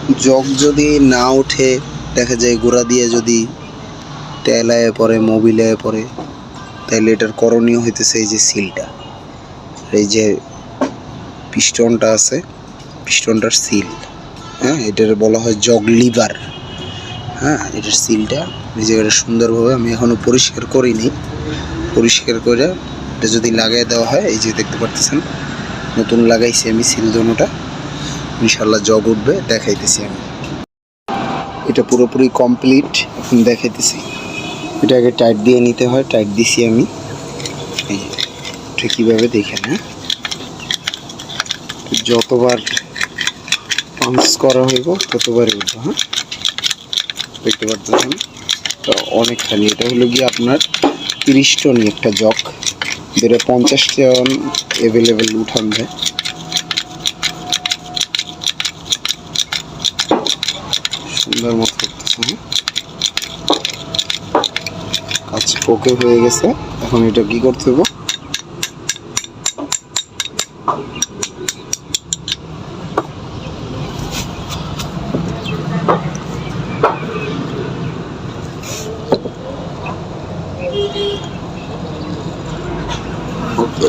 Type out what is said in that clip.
Jug যদি না ওঠে, দেখা যায় গোড়া দিয়ে যদি তেল আয়ে পড়ে, মোবিল আয়ে পড়ে, তাইলে এটার করণীয় হইতেছে এই যে সিলটা, এই যে পিস্টনটা আছে, পিস্টনটার সিল, হ্যাঁ, এটার বলা হয় জগ লিভার। হ্যাঁ, এটার সিলটা এই জায়গাটা সুন্দরভাবে আমি এখনও পরিষ্কার করিনি, পরিষ্কার করে এটা যদি লাগাই দেওয়া হয়, এই যে দেখতে পারতেছেন নতুন লাগাইছি আমি সিল দোনোটা, ইনশাল্লাহ জগ উঠবে, দেখাইতেছি আমি। এটা পুরোপুরি কমপ্লিট, এখন দেখাইতেছি। এটা আগে টাইট দিয়ে নিতে হয়, টাইট দিছি আমি, এই যে এটা কীভাবে দেখেন। হ্যাঁ, যতবার পাঞ্চ করা হইব ততবারই উঠবে। হ্যাঁ, দেখতে পারতেছেন তো অনেকখানি। এটা হলো গিয়ে আপনার 30 টনই একটা জগ, যেটা 50 টন অ্যাভেলেবেল উঠান যায়। সুন্দর মতো করতেছে। হ্যাঁ, কাজ ওকে হয়ে গেছে। এখন এটা কি করতে হবে, ওকে